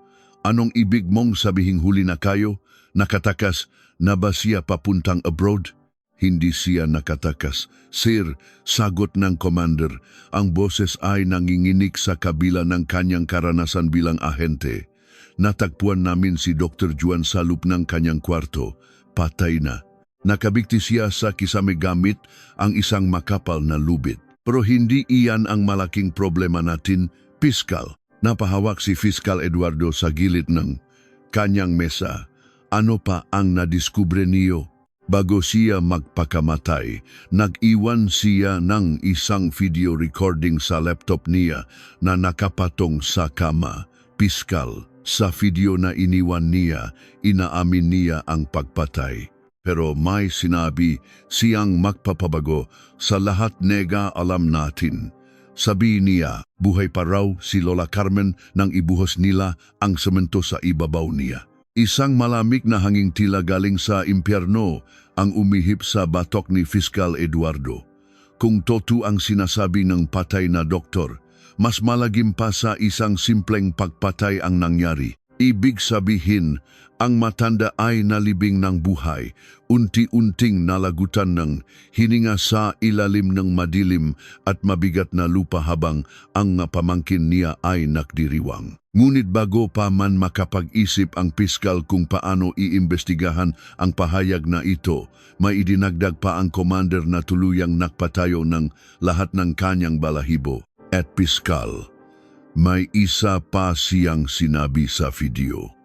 Anong ibig mong sabihing huli na kayo? Nakatakas na ba siya papuntang abroad? Hindi siya nakatakas. Sir, sagot ng commander, ang boses ay nanginginig sa kabila ng kanyang karanasan bilang ahente. Natagpuan namin si Dr. Juan sa loob ng kanyang kwarto. Patay na. Nakabigti siya sa kisame gamit ang isang makapal na lubid. Pero hindi iyan ang malaking problema natin, Piskal. Napahawak si Fiscal Eduardo sa gilid ng kanyang mesa. Ano pa ang nadiskubre niyo? Bago siya magpakamatay, nag-iwan siya ng isang video recording sa laptop niya na nakapatong sa kama. Piskal, sa video na iniwan niya, inaamin niya ang pagpatay. Pero may sinabi siyang magpapabago sa lahat nega alam natin. Sabi niya, buhay pa raw si Lola Carmen nang ibuhos nila ang semento sa ibabaw niya. Isang malamig na hanging tila galing sa impyerno ang umihip sa batok ni Fiscal Eduardo. Kung totoo ang sinasabi ng patay na doktor, mas malagim pa sa isang simpleng pagpatay ang nangyari. Ibig sabihin, ang matanda ay nalibing ng buhay, unti-unting nalagutan ng hininga sa ilalim ng madilim at mabigat na lupa habang ang pamangkin niya ay nakdiriwang. Ngunit bago pa man makapag-isip ang piskal kung paano iimbestigahan ang pahayag na ito, may idinagdag pa ang commander na tuluyang nakpatayo ng lahat ng kanyang balahibo. At piskal, may isa pa siyang sinabi sa video.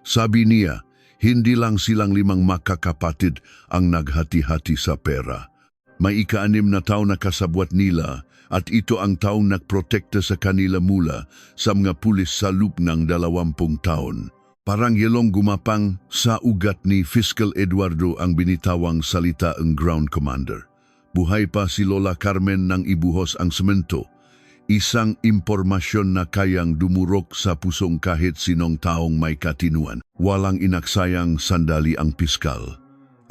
Sabi niya, hindi lang silang 5 makakapatid ang naghati-hati sa pera. May ika-6 na taon na kasabwat nila at ito ang taong nagprotekta sa kanila mula sa mga pulis sa loob ng 20 taon. Parang yelong gumapang sa ugat ni Fiscal Eduardo ang binitawang salita ng ground commander. Buhay pa si Lola Carmen nang ibuhos ang semento. Isang impormasyon na kayang dumurok sa pusong kahit sinong taong may katinuan. Walang inaksayang sandali ang piskal.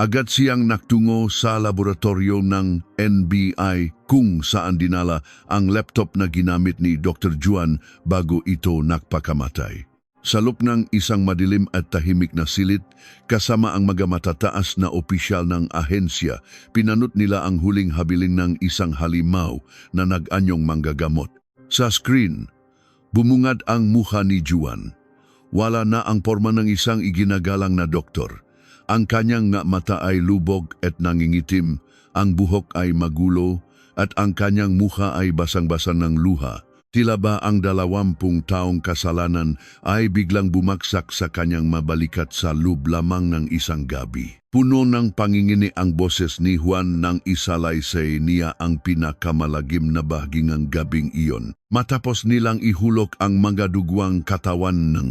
Agad siyang naktungo sa laboratorio ng NBI kung saan dinala ang laptop na ginamit ni Dr. Juan bago ito nagpakamatay. Sa loob ng isang madilim at tahimik na silid, kasama ang mga matataas na opisyal ng ahensya, pinanot nila ang huling habilin ng isang halimaw na nag-anyong manggagamot. Sa screen, bumungad ang mukha ni Juan. Wala na ang forma ng isang iginagalang na doktor. Ang kanyang mata ay lubog at nangingitim, ang buhok ay magulo, at ang kanyang mukha ay basang-basang ng luha. Tila ba ang 20 taong kasalanan ay biglang bumagsak sa kanyang mabalikat sa loob lamang ng isang gabi. Puno ng pangingini ang boses ni Juan nang isalaysay niya ang pinakamalagim na bahagi ng gabing iyon. Matapos nilang ihulog ang mga dugwang katawan ng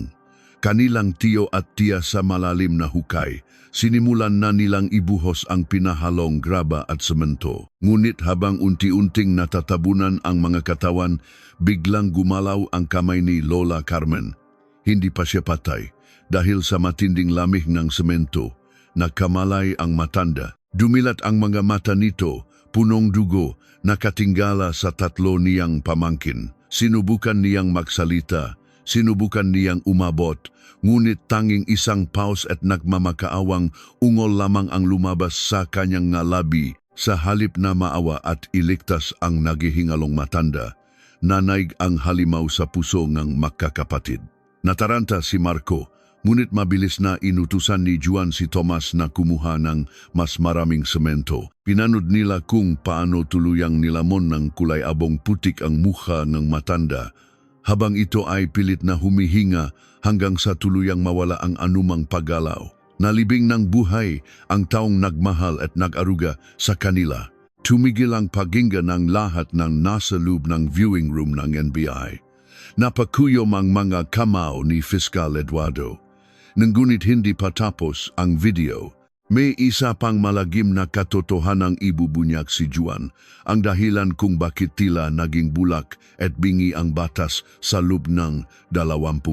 kanilang tiyo at tiya sa malalim na hukay, sinimulan na nilang ibuhos ang pinahalong graba at semento. Ngunit habang unti-unting natatabunan ang mga katawan, biglang gumalaw ang kamay ni Lola Carmen. Hindi pa siya patay dahil sa matinding lamig ng semento. Nakamalay ang matanda. Dumilat ang mga mata nito, punong dugo, nakatinggala sa 3 niyang pamangkin. Sinubukan niyang magsalita, sinubukan niyang umabot, ngunit tanging isang pause at nagmamakaawang ungol lamang ang lumabas sa kanyang ngalabi. Sa halip na maawa at iligtas ang naghihingalong matanda, nanaig ang halimaw sa puso ng magkakapatid. Nataranta si Marco, ngunit mabilis na inutusan ni Juan si Tomas na kumuha ng mas maraming semento. Pinanood nila kung paano tuluyang nilamon ng kulay abong putik ang mukha ng matanda, habang ito ay pilit na humihinga hanggang sa tuluyang mawala ang anumang paggalaw. Nalibing ng buhay ang taong nagmahal at nag-aruga sa kanila. Tumigil ang paghinga ng lahat ng nasa loob ng viewing room ng NBI. Napakuyom ang mga kamao ni Fiscal Eduardo. Ngunit hindi pa tapos ang video. May isa pang malagim na katotohanang ibubunyag si Juan, ang dahilan kung bakit tila naging bulak at bingi ang batas sa loob ng 20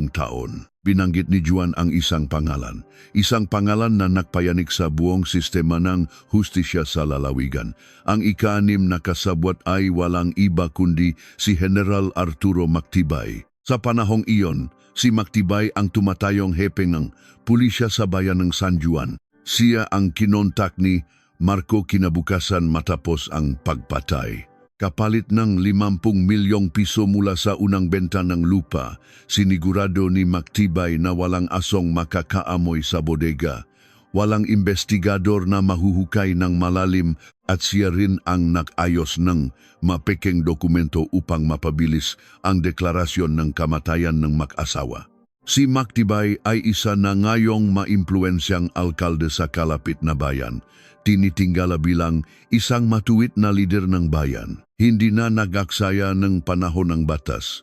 taon. Binanggit ni Juan ang isang pangalan na nakpayanig sa buong sistema ng hustisya sa lalawigan. Ang ika-6 na kasabwat ay walang iba kundi si General Arturo Mactibay. Sa panahong iyon, si Mactibay ang tumatayong hepe ng pulisya sa bayan ng San Juan. Siya ang kinontak ni Marco kinabukasan matapos ang pagpatay. Kapalit ng 50 milyong piso mula sa unang benta ng lupa, sinigurado ni Mactibay na walang asong makakaamoy sa bodega. Walang investigador na mahuhukay ng malalim at siya rin ang nag-ayos ng mapekeng dokumento upang mapabilis ang deklarasyon ng kamatayan ng mag-asawa. Si Mactibay ay isa na ngayong maimpluwensyang alkalde sa kalapit na bayan. Tinitinggala bilang isang matuwid na lider ng bayan. Hindi na nag-aksaya ng panahon ng batas.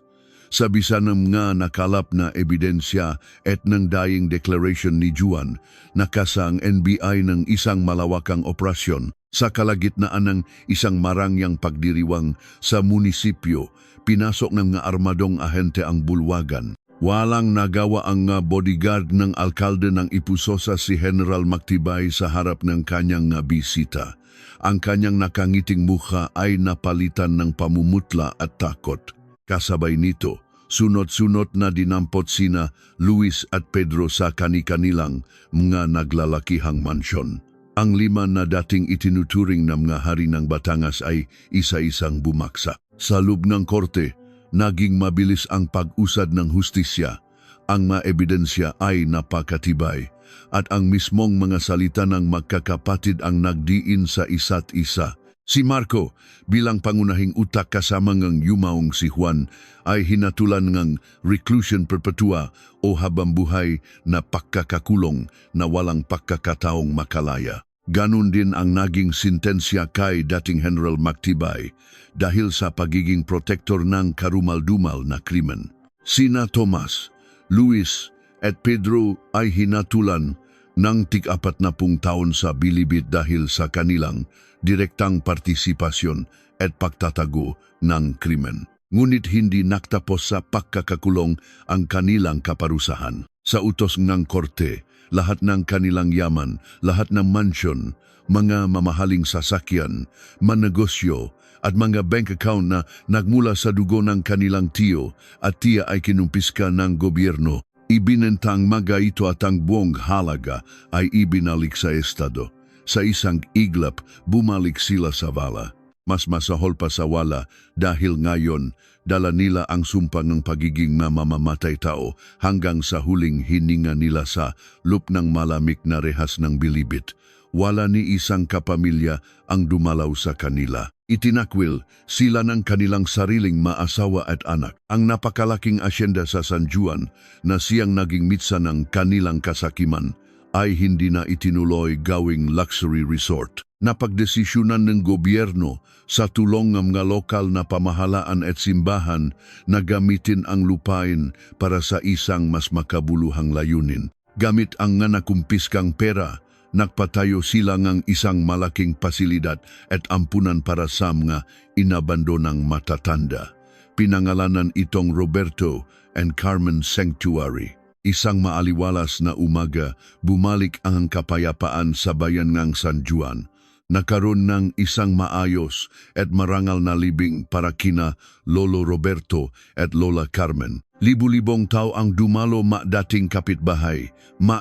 Sa bisa ng mga nakalap na ebidensya at ng dying declaration ni Juan, nakasa ang NBI ng isang malawakang operasyon sa kalagitnaan ng isang marangyang pagdiriwang sa munisipyo. Pinasok ng mga armadong ahente ang bulwagan. Walang nagawa ang bodyguard ng alkalde ng Ipusosa si General Mactibay sa harap ng kanyang bisita. Ang kanyang nakangiting mukha ay napalitan ng pamumutla at takot. Kasabay nito, sunod-sunod na dinampot sina Luis at Pedro sa kani-kanilang mga naglalakihang mansyon. Ang 5 na dating itinuturing na mga hari ng Batangas ay isa-isang bumaksak. Sa loob ng korte, naging mabilis ang pag-usad ng hustisya. Ang mga ebidensya ay napakatibay at ang mismong mga salita ng magkakapatid ang nagdiin sa isa't isa. Si Marco, bilang pangunahing utak kasama ng yumaong si Juan, ay hinatulan ng reclusion perpetua o habambuhay na pagkakakulong na walang pagkakataong makalaya. Ganon din ang naging sintensya kay dating General Mactibay dahil sa pagiging protektor ng karumal-dumal na krimen. Sina Tomas, Luis at Pedro ay hinatulan ng tig-40 taon sa bilibid dahil sa kanilang direktang partisipasyon at pagtatago ng krimen. Ngunit hindi naktapos sa pagkakakulong ang kanilang kaparusahan. Sa utos ng korte, lahat ng kanilang yaman, lahat ng mansyon, mga mamahaling sasakyan, manegosyo at mga bank account na nagmula sa dugo ng kanilang tiyo at tiya ay kinumpiska ng gobyerno. Ibinentang mga ito at ang buong halaga ay ibinalik sa estado. Sa isang iglap, bumalik sila sa wala. Mas masahol pa sa wala dahil ngayon dala nila ang sumpa ng pagiging mamamatay tao hanggang sa huling hininga nila sa loob ng malamig na rehas ng bilibid. Wala ni isang kapamilya ang dumalaw sa kanila. Itinakwil sila ng kanilang sariling maasawa at anak. Ang napakalaking asyenda sa San Juan na siyang naging mitsa ng kanilang kasakiman ay hindi na itinuloy gawing luxury resort. Napagdesisyonan ng gobyerno sa tulong ng mga lokal na pamahalaan at simbahan na gamitin ang lupain para sa isang mas makabuluhang layunin. Gamit ang nga nakumpiskang pera, nagpatayo sila ng isang malaking pasilidad at ampunan para sa mga inabandonang matatanda. Pinangalanan itong Roberto and Carmen Sanctuary. Isang maaliwalas na umaga, bumalik ang kapayapaan sa bayan ng San Juan. Nakaroon ng isang maayos at marangal na libing para kina Lolo Roberto at Lola Carmen. Libu-libong tao ang dumalo dating kapitbahay,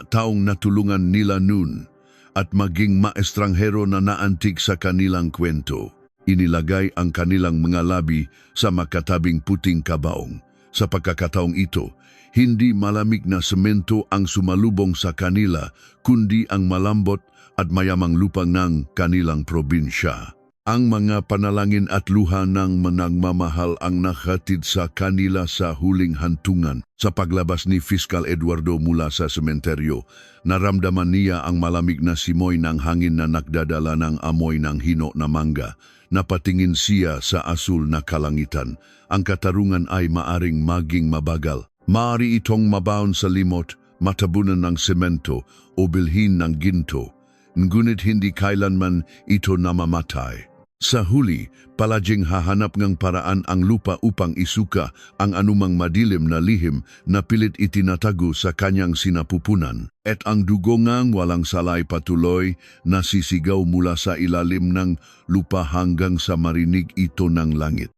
taong natulungan nila noon at maging maestranghero na naantig sa kanilang kwento. Inilagay ang kanilang mga labi sa makatabing puting kabaong. Sa pagkakataong ito, hindi malamig na semento ang sumalubong sa kanila, kundi ang malambot at mayamang lupa ng kanilang probinsya. Ang mga panalangin at luha ng managmamahal ang nakhatid sa kanila sa huling hantungan. Sa paglabas ni Fiscal Eduardo mula sa sementeryo, naramdaman niya ang malamig na simoy ng hangin na nagdadala ng amoy ng hino na mangga. Napatingin siya sa asul na kalangitan. Ang katarungan ay maaring maging mabagal. Maari itong mabaon sa limot, matabunan ng semento o bilhin ng ginto. Ngunit hindi kailanman ito namamatay. Sa huli, palaging hahanap ng paraan ang lupa upang isuka ang anumang madilim na lihim na pilit itinatago sa kanyang sinapupunan. At ang dugongang walang salay patuloy na sisigaw mula sa ilalim ng lupa hanggang sa marinig ito ng langit.